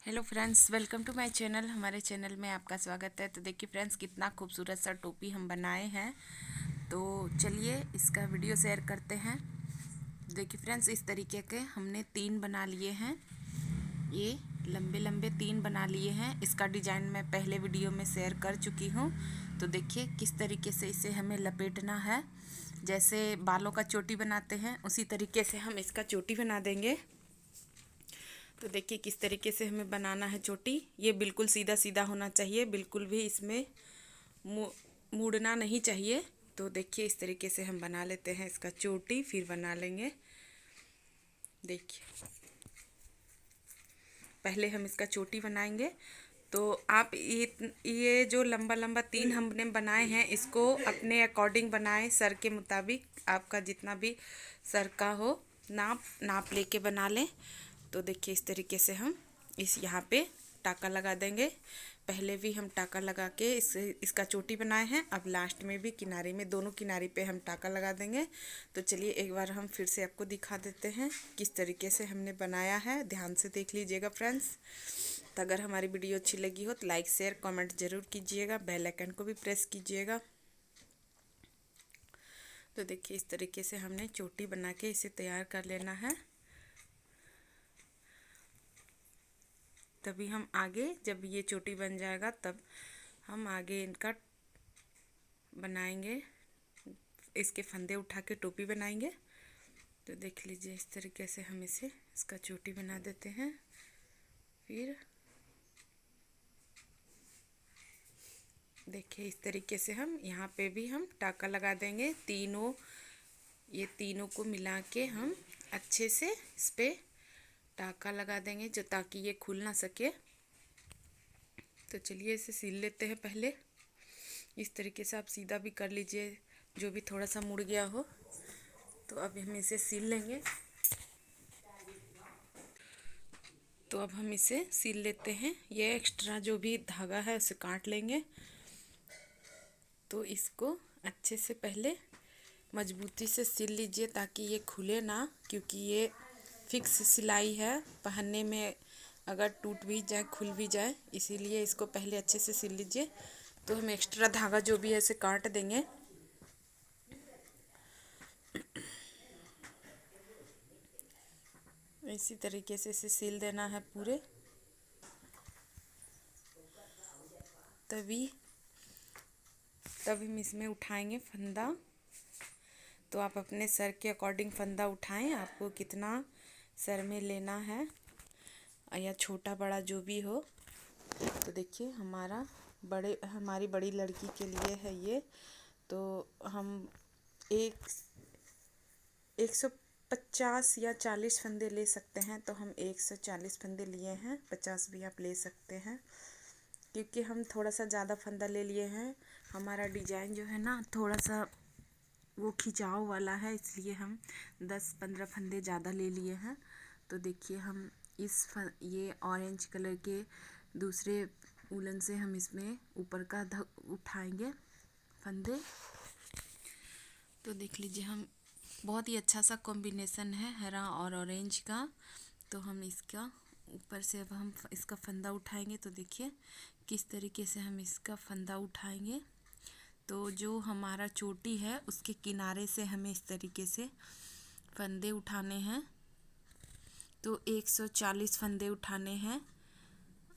Hello friends, welcome to my channel. हमारे channel में आपका स्वागत है। तो देखिए फ्रेंड्स, कितना खूबसूरत सा टोपी हम बनाए हैं। तो चलिए इसका वीडियो शेयर करते हैं। देखिए फ्रेंड्स, इस तरीके के हमने 3 बना लिए हैं। ये लंबे लंबे 3 बना लिए हैं। इसका डिज़ाइन मैं पहले वीडियो में शेयर कर चुकी हूँ। तो देखिए किस तरीके से इसे हमें लपेटना है। जैसे बालों का चोटी बनाते हैं उसी तरीके से हम इसका चोटी बना देंगे। तो देखिए किस तरीके से हमें बनाना है चोटी। ये बिल्कुल सीधा सीधा होना चाहिए, बिल्कुल भी इसमें मुड़ना नहीं चाहिए। तो देखिए इस तरीके से हम बना लेते हैं इसका चोटी, फिर बना लेंगे। देखिए पहले हम इसका चोटी बनाएंगे। तो आप ये जो लंबा लंबा 3 हमने बनाए हैं, इसको अपने अकॉर्डिंग बनाएं, सर के मुताबिक। आपका जितना भी सर का हो नाप लेके बना लें। तो देखिए इस तरीके से हम यहाँ पे टाका लगा देंगे। पहले भी हम टाका लगा के इसका चोटी बनाए हैं। अब लास्ट में भी किनारे में, दोनों किनारे पे हम टाका लगा देंगे। तो चलिए एक बार हम फिर से आपको दिखा देते हैं किस तरीके से हमने बनाया है। ध्यान से देख लीजिएगा फ्रेंड्स। तो अगर हमारी वीडियो अच्छी लगी हो तो लाइक शेयर कमेंट ज़रूर कीजिएगा। बेल आइकन को भी प्रेस कीजिएगा। तो देखिए इस तरीके से हमने चोटी बना के इसे तैयार कर लेना है। तभी हम आगे, जब ये चोटी बन जाएगा तब हम आगे इनका बनाएंगे, इसके फंदे उठा के टोपी बनाएंगे। तो देख लीजिए इस तरीके से हम इसका चोटी बना देते हैं। फिर देखिए इस तरीके से हम यहाँ पे भी हम टाका लगा देंगे। ये तीनों को मिला के हम अच्छे से इस पे टाका लगा देंगे, जो ताकि ये खुल ना सके। तो चलिए इसे सील लेते हैं पहले। इस तरीके से आप सीधा भी कर लीजिए, जो भी थोड़ा सा मुड़ गया हो। तो अब हम इसे सील लेंगे। तो अब हम इसे सील लेते हैं। ये एक्स्ट्रा जो भी धागा है उसे काट लेंगे। तो इसको अच्छे से पहले मजबूती से सिल लीजिए ताकि ये खुले ना, क्योंकि ये फिक्स सिलाई है। पहनने में अगर टूट भी जाए, खुल भी जाए, इसीलिए इसको पहले अच्छे से सिल लीजिए। तो हम एक्स्ट्रा धागा जो भी है इसे काट देंगे। इसी तरीके से इसे सिल देना है पूरे। तभी हम इसमें उठाएंगे फंदा। तो आप अपने सर के अकॉर्डिंग फंदा उठाएं, आपको कितना सर में लेना है या छोटा बड़ा जो भी हो। तो देखिए हमारी बड़ी लड़की के लिए है ये। तो हम 150 या 40 फंदे ले सकते हैं। तो हम 140 फंदे लिए हैं, 50 भी आप ले सकते हैं, क्योंकि हम थोड़ा सा ज़्यादा फंदा ले लिए हैं। हमारा डिजाइन जो है ना थोड़ा सा वो खिंचाव वाला है, इसलिए हम 10-15 फंदे ज़्यादा ले लिए हैं। तो देखिए हम ये ऑरेंज कलर के दूसरे उलन से हम इसमें ऊपर का उठाएंगे फंदे। तो देख लीजिए हम बहुत ही अच्छा सा कॉम्बिनेशन है हरा और ऑरेंज का। तो हम इसका ऊपर से अब हम इसका फंदा उठाएंगे। तो देखिए किस तरीके से हम इसका फंदा उठाएंगे। तो जो हमारा चोटी है उसके किनारे से हमें इस तरीके से फंदे उठाने हैं। तो 140 फंदे उठाने हैं।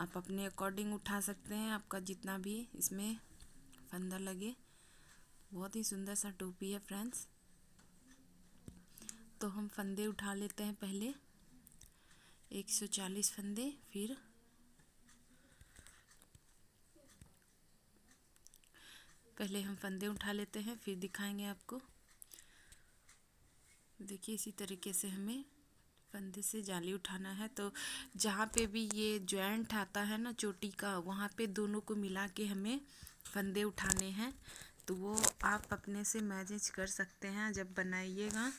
आप अपने अकॉर्डिंग उठा सकते हैं, आपका जितना भी इसमें फंदा लगे। बहुत ही सुंदर सा टोपी है फ्रेंड्स। तो हम फंदे उठा लेते हैं पहले 140 फंदे। फिर पहले हम फंदे उठा लेते हैं, फिर दिखाएंगे आपको। देखिए इसी तरीके से हमें फंदे से जाली उठाना है। तो जहाँ पे भी ये जॉइंट आता है ना चोटी का, वहाँ पे दोनों को मिला के हमें फंदे उठाने हैं। तो वो आप अपने से मैनेज कर सकते हैं जब बनाइएगा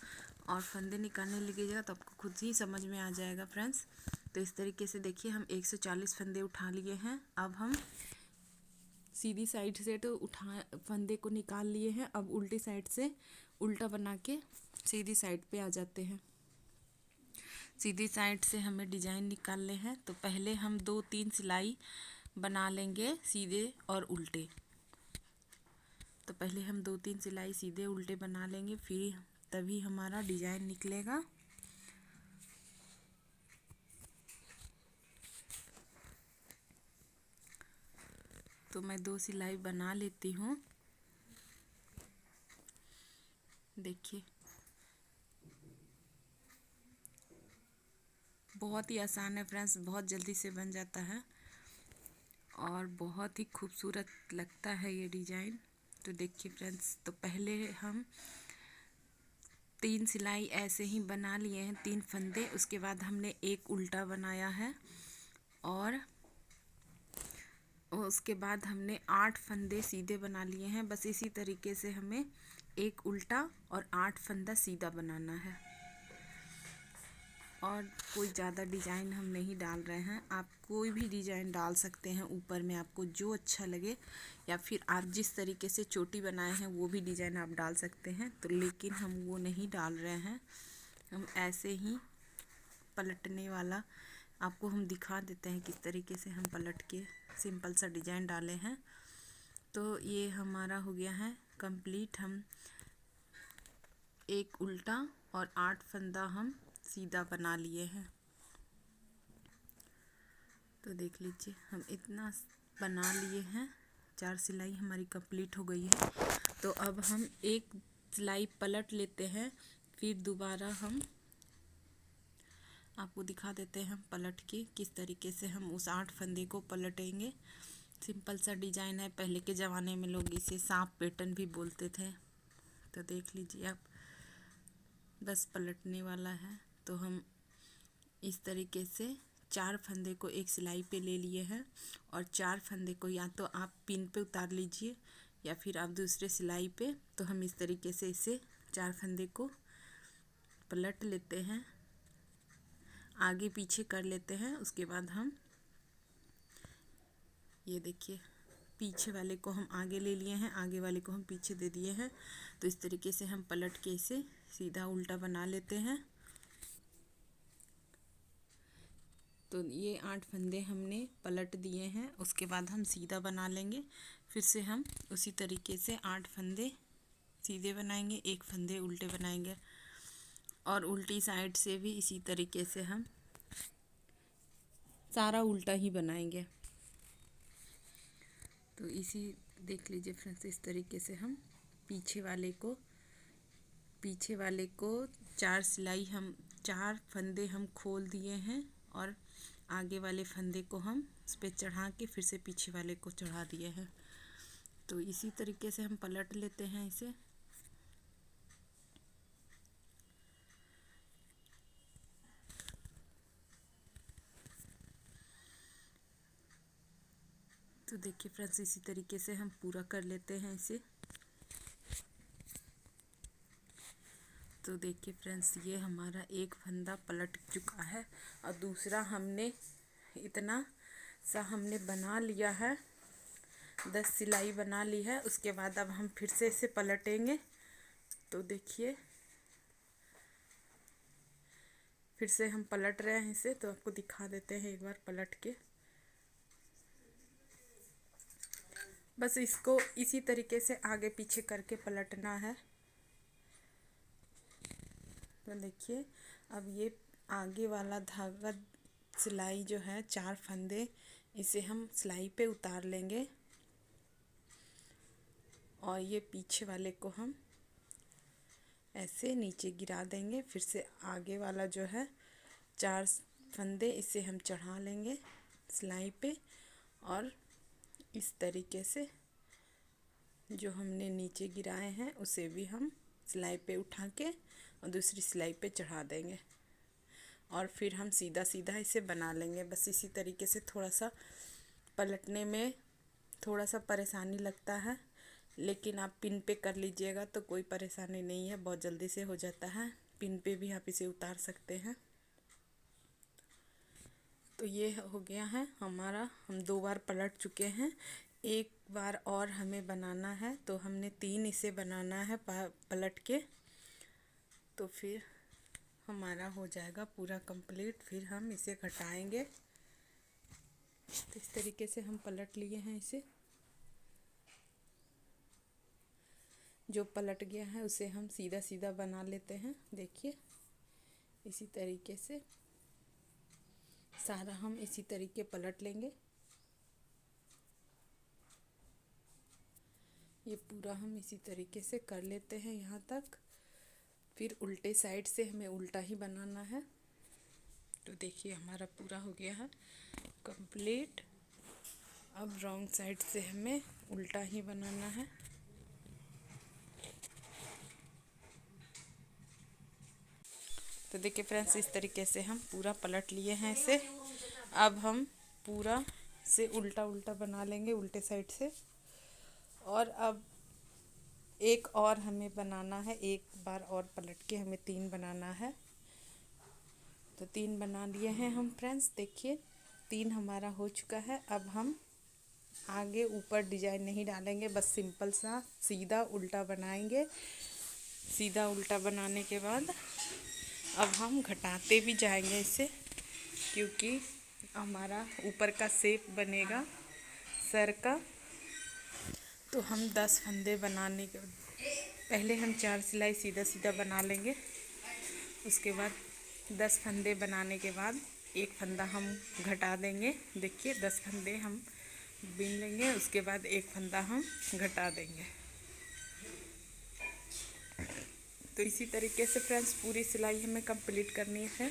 और फंदे निकालने लगेगा तो आपको खुद ही समझ में आ जाएगा फ्रेंड्स। तो इस तरीके से देखिए हम 140 फंदे उठा लिए हैं। अब हम सीधी साइड से तो फंदे को निकाल लिए हैं। अब उल्टी साइड से उल्टा बना के सीधी साइड पे आ जाते हैं। सीधी साइड से हमें डिजाइन निकालने हैं, तो पहले हम 2-3 सिलाई बना लेंगे सीधे और उल्टे। तो पहले हम 2-3 सिलाई सीधे उल्टे बना लेंगे, फिर तभी हमारा डिजाइन निकलेगा। तो मैं 2 सिलाई बना लेती हूँ। देखिए बहुत ही आसान है फ्रेंड्स, बहुत जल्दी से बन जाता है और बहुत ही खूबसूरत लगता है ये डिजाइन। तो देखिए फ्रेंड्स, तो पहले हम 3 सिलाई ऐसे ही बना लिए हैं, 3 फंदे। उसके बाद हमने एक उल्टा बनाया है और उसके बाद हमने 8 फंदे सीधे बना लिए हैं। बस इसी तरीके से हमें एक उल्टा और 8 फंदा सीधा बनाना है और कोई ज़्यादा डिज़ाइन हम नहीं डाल रहे हैं। आप कोई भी डिज़ाइन डाल सकते हैं ऊपर में, आपको जो अच्छा लगे, या फिर आप जिस तरीके से चोटी बनाए हैं वो भी डिज़ाइन आप डाल सकते हैं। तो लेकिन हम वो नहीं डाल रहे हैं, हम ऐसे ही पलटने वाला आपको हम दिखा देते हैं किस तरीके से हम पलट के सिंपल सा डिज़ाइन डाले हैं। तो ये हमारा हो गया है कंप्लीट। हम एक उल्टा और 8 फंदा हम सीधा बना लिए हैं। तो देख लीजिए हम इतना बना लिए हैं, 4 सिलाई हमारी कंप्लीट हो गई है। तो अब हम एक सिलाई पलट लेते हैं, फिर दोबारा हम आपको दिखा देते हैं हम पलट के किस तरीके से हम उस 8 फंदे को पलटेंगे। सिंपल सा डिज़ाइन है, पहले के ज़माने में लोग इसे सांप पैटर्न भी बोलते थे। तो देख लीजिए आप, बस पलटने वाला है। तो हम इस तरीके से 4 फंदे को एक सिलाई पे ले लिए हैं और 4 फंदे को या तो आप पिन पे उतार लीजिए या फिर आप दूसरे सिलाई पे। तो हम इस तरीके से इसे 4 फंदे को पलट लेते हैं, आगे पीछे कर लेते हैं। उसके बाद हम ये देखिए पीछे वाले को हम आगे ले लिए हैं, आगे वाले को हम पीछे दे दिए हैं। तो इस तरीके से हम पलट के इसे सीधा उल्टा बना लेते हैं। तो ये 8 फंदे हमने पलट दिए हैं, उसके बाद हम सीधा बना लेंगे। फिर से हम उसी तरीके से 8 फंदे सीधे बनाएंगे, 1 फंदे उल्टे बनाएंगे और उल्टी साइड से भी इसी तरीके से हम सारा उल्टा ही बनाएंगे। तो इसी देख लीजिए फ्रेंड्स, इस तरीके से हम पीछे वाले को 4 सिलाई हम 4 फंदे हम खोल दिए हैं और आगे वाले फंदे को हम उस पर चढ़ा के फिर से पीछे वाले को चढ़ा दिए हैं। तो इसी तरीके से हम पलट लेते हैं इसे। तो देखिए फ्रेंड्स, इसी तरीके से हम पूरा कर लेते हैं इसे। तो देखिए फ्रेंड्स, ये हमारा एक फंदा पलट चुका है और दूसरा हमने इतना सा हमने बना लिया है, 10 सिलाई बना ली है। उसके बाद अब हम फिर से इसे पलटेंगे। तो देखिए फिर से हम पलट रहे हैं इसे, तो आपको दिखा देते हैं एक बार पलट के। बस इसको इसी तरीके से आगे पीछे करके पलटना है। तो देखिए अब ये आगे वाला धागा सिलाई जो है 4 फंदे, इसे हम सिलाई पे उतार लेंगे और ये पीछे वाले को हम ऐसे नीचे गिरा देंगे। फिर से आगे वाला जो है 4 फंदे, इसे हम चढ़ा लेंगे सिलाई पे और इस तरीके से जो हमने नीचे गिराए हैं उसे भी हम सिलाई पे उठा के और दूसरी सिलाई पे चढ़ा देंगे और फिर हम सीधा सीधा इसे बना लेंगे। बस इसी तरीके से थोड़ा सा पलटने में थोड़ा सा परेशानी लगता है, लेकिन आप पिन पे कर लीजिएगा तो कोई परेशानी नहीं है, बहुत जल्दी से हो जाता है। पिन पे भी आप इसे उतार सकते हैं। तो ये हो गया है हमारा, हम 2 बार पलट चुके हैं, एक बार और हमें बनाना है। तो हमने 3 इसे बनाना है पलट के। तो फिर हमारा हो जाएगा पूरा कंप्लीट। फिर हम इसे घटाएंगे। तो इस तरीके से हम पलट लिए हैं इसे। जो पलट गया है उसे हम सीधा सीधा बना लेते हैं। देखिए इसी तरीके से सारा हम इसी तरीके पलट लेंगे। ये पूरा हम इसी तरीके से कर लेते हैं यहाँ तक। फिर उल्टे साइड से हमें उल्टा ही बनाना है। तो देखिए हमारा पूरा हो गया है कंप्लीट। अब रॉन्ग साइड से हमें उल्टा ही बनाना है। तो देखिए फ्रेंड्स, इस तरीके से हम पूरा पलट लिए हैं इसे। अब हम पूरा से उल्टा उल्टा बना लेंगे उल्टे साइड से। और अब एक और हमें बनाना है, एक बार और पलट के हमें 3 बनाना है। तो 3 बना लिए हैं हम फ्रेंड्स। देखिए 3 हमारा हो चुका है। अब हम आगे ऊपर डिजाइन नहीं डालेंगे, बस सिंपल सा सीधा उल्टा बनाएंगे। सीधा उल्टा बनाने के बाद अब हम घटाते भी जाएंगे इसे, क्योंकि हमारा ऊपर का शेप बनेगा सर का। तो हम 10 फंदे बनाने के पहले हम 4 सिलाई सीधा सीधा बना लेंगे। उसके बाद 10 फंदे बनाने के बाद एक फंदा हम घटा देंगे। देखिए 10 फंदे हम बीन लेंगे, उसके बाद एक फंदा हम घटा देंगे। तो इसी तरीके से फ्रेंड्स पूरी सिलाई हमें कंप्लीट करनी है।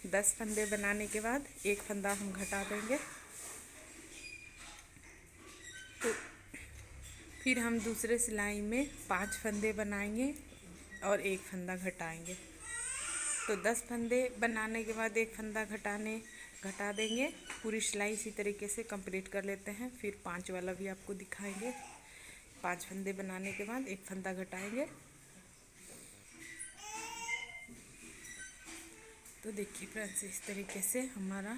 10 फंदे बनाने के बाद एक फंदा हम घटा देंगे। तो फिर हम दूसरे सिलाई में 5 फंदे बनाएंगे और एक फंदा घटाएंगे। तो 10 फंदे बनाने के बाद एक फंदा घटा देंगे। पूरी सिलाई इसी तरीके से कंप्लीट कर लेते हैं। फिर 5 वाला भी आपको दिखाएंगे। 5 फंदे बनाने के बाद एक फंदा घटाएंगे। तो देखिए फ्रेंड्स, इस तरीके से हमारा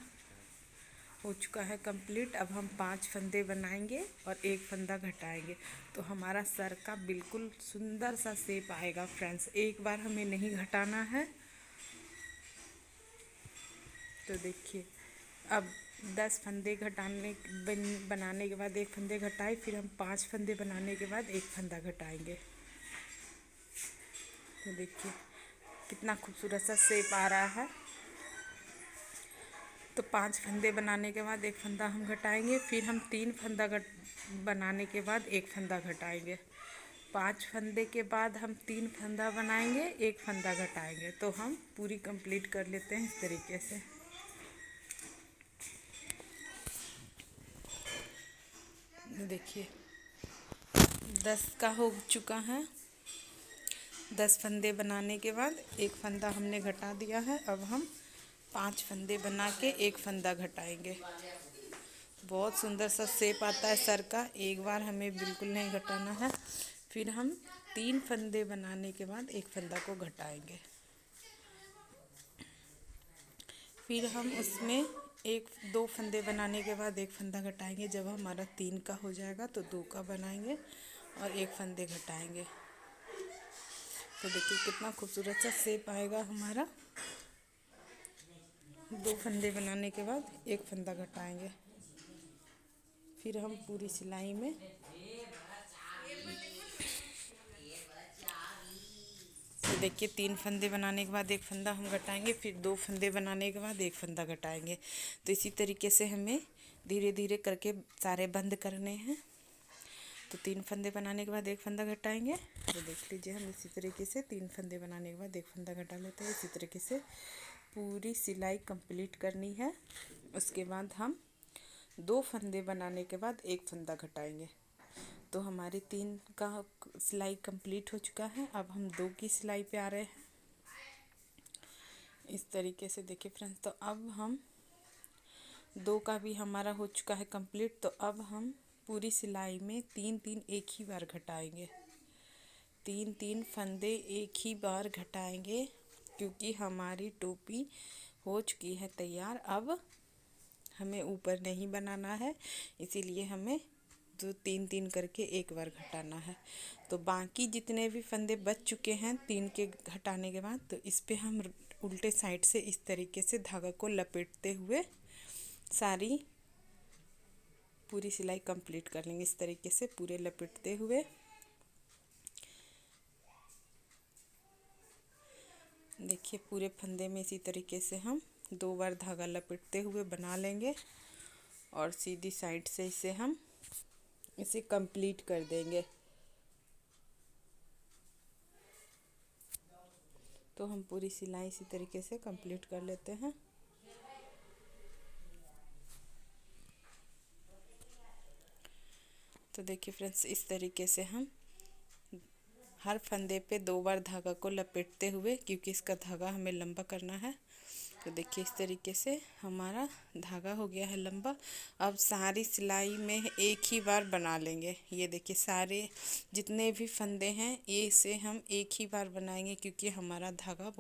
हो चुका है कंप्लीट। अब हम 5 फंदे बनाएंगे और एक फंदा घटाएंगे। तो हमारा सर का बिल्कुल सुंदर सा शेप आएगा फ्रेंड्स। एक बार हमें नहीं घटाना है। तो देखिए अब 10 फंदे बनाने के बाद एक फंदे घटाए। फिर हम 5 फंदे बनाने के बाद एक फंदा घटाएंगे। तो देखिए कितना खूबसूरत सा शेप आ रहा है। तो 5 फंदे बनाने के बाद एक फंदा हम घटाएंगे। फिर हम 3 फंदा बनाने के बाद एक फंदा घटाएंगे। 5 फंदे के बाद हम 3 फंदा बनाएंगे, एक फंदा घटाएंगे। तो हम पूरी कंप्लीट कर लेते हैं इस तरीके से। देखिए 10 का हो चुका है। 10 फंदे बनाने के बाद एक फंदा हमने घटा दिया है। अब हम 5 फंदे बना के एक फंदा घटाएंगे। बहुत सुंदर सा शेप आता है सर का। एक बार हमें बिल्कुल नहीं घटाना है। फिर हम 3 फंदे बनाने के बाद एक फंदा को घटाएंगे। फिर हम उसमें 2 फंदे बनाने के बाद एक फंदा घटाएंगे। जब हमारा 3 का हो जाएगा तो 2 का बनाएंगे और एक फंदे घटाएंगे। तो देखिए कितना खूबसूरत सा शेप आएगा हमारा। 2 फंदे बनाने के बाद एक फंदा घटाएंगे। फिर हम पूरी सिलाई में तो देखिए 3 फंदे बनाने के बाद एक फंदा हम घटाएंगे। फिर 2 फंदे बनाने के बाद एक फंदा घटाएंगे। तो इसी तरीके से हमें धीरे धीरे करके सारे बंद करने हैं। तो 3 फंदे बनाने के बाद एक फंदा घटाएंगे। तो देख लीजिए हम इसी तरीके से 3 फंदे बनाने के बाद एक फंदा घटा लेते हैं। इसी तरीके से पूरी सिलाई कंप्लीट करनी है। उसके बाद हम 2 फंदे बनाने के बाद एक फंदा घटाएंगे। तो हमारी 3 का सिलाई कंप्लीट हो चुका है। अब हम 2 की सिलाई पे आ रहे हैं। इस तरीके से देखिए फ्रेंड्स, तो अब हम 2 का भी हमारा हो चुका है कंप्लीट। तो अब हम पूरी सिलाई में 3-3 एक ही बार घटाएंगे। 3-3 फंदे एक ही बार घटाएंगे, क्योंकि हमारी टोपी हो चुकी है तैयार। अब हमें ऊपर नहीं बनाना है, इसीलिए हमें तो 3-3 करके एक बार घटाना है। तो बाकी जितने भी फंदे बच चुके हैं 3 के घटाने के बाद, तो इस पे हम उल्टे साइड से इस तरीके से धागा को लपेटते हुए सारी पूरी सिलाई कंप्लीट कर लेंगे। इस तरीके से पूरे लपेटते हुए देखिए पूरे फंदे में इसी तरीके से हम 2 बार धागा लपेटते हुए बना लेंगे और सीधी साइड से इसे हम इसे कंप्लीट कर देंगे। तो हम पूरी सिलाई इसी तरीके से कंप्लीट कर लेते हैं। तो देखिए फ्रेंड्स, इस तरीके से हम हर फंदे पे 2 बार धागा को लपेटते हुए, क्योंकि इसका धागा हमें लंबा करना है। तो देखिए इस तरीके से हमारा धागा हो गया है लंबा। अब सारी सिलाई में एक ही बार बना लेंगे। ये देखिए सारे जितने भी फंदे हैं ये से हम एक ही बार बनाएंगे, क्योंकि हमारा धागा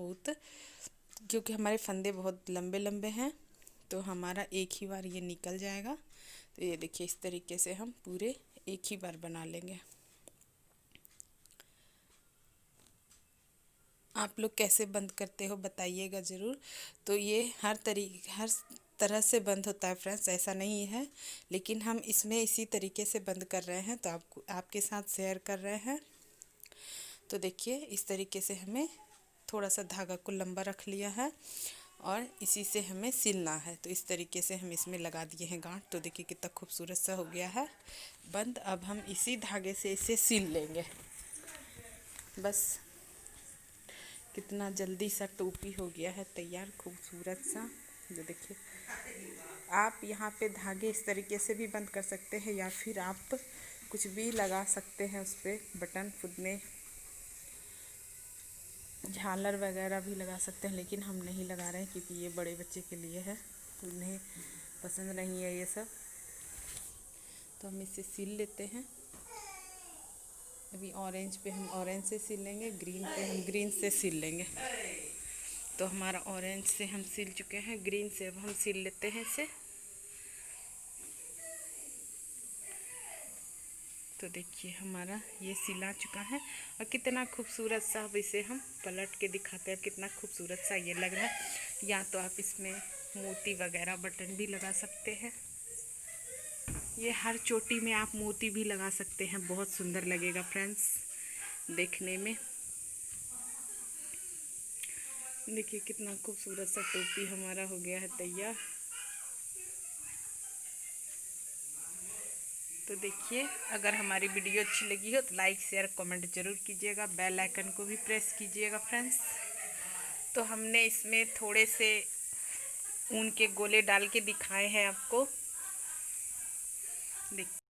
क्योंकि हमारे फंदे बहुत लंबे लंबे हैं, तो हमारा एक ही बार ये निकल जाएगा। तो ये देखिए इस तरीके से हम पूरे एक ही बार बना लेंगे। आप लोग कैसे बंद करते हो बताइएगा ज़रूर। तो ये हर तरह से बंद होता है फ्रेंड्स, ऐसा नहीं है, लेकिन हम इसमें इसी तरीके से बंद कर रहे हैं, तो आपके साथ शेयर कर रहे हैं। तो देखिए इस तरीके से हमें थोड़ा सा धागा को लंबा रख लिया है और इसी से हमें सिलना है। तो इस तरीके से हम इसमें लगा दिए हैं गांठ। तो देखिए कितना खूबसूरत सा हो गया है बंद। अब हम इसी धागे से इसे सिल लेंगे। बस कितना जल्दी सा टोपी हो गया है तैयार, खूबसूरत सा। जो देखिए आप यहाँ पे धागे इस तरीके से भी बंद कर सकते हैं, या फिर आप कुछ भी लगा सकते हैं उस पर, बटन खुद में झालर वगैरह भी लगा सकते हैं, लेकिन हम नहीं लगा रहे हैं क्योंकि ये बड़े बच्चे के लिए है, उन्हें पसंद नहीं है ये सब। तो हम इसे सिल लेते हैं। अभी ऑरेंज पे हम ऑरेंज से सिल लेंगे, ग्रीन पे हम ग्रीन से सिल लेंगे। तो हमारा ऑरेंज से हम सिल चुके हैं, ग्रीन से अब हम सिल लेते हैं इसे। तो देखिए हमारा ये सिला चुका है और कितना खूबसूरत सा। अब इसे हम पलट के दिखाते हैं कितना खूबसूरत सा ये लग रहा है। या तो आप इसमें मोती वगैरह बटन भी लगा सकते हैं। ये हर चोटी में आप मोती भी लगा सकते हैं, बहुत सुंदर लगेगा फ्रेंड्स देखने में। देखिए कितना खूबसूरत सा टोपी हमारा हो गया है तैयार। तो देखिए अगर हमारी वीडियो अच्छी लगी हो तो लाइक शेयर कमेंट ज़रूर कीजिएगा, बेल आइकन को भी प्रेस कीजिएगा फ्रेंड्स। तो हमने इसमें थोड़े से ऊन के गोले डाल के दिखाए हैं आपको।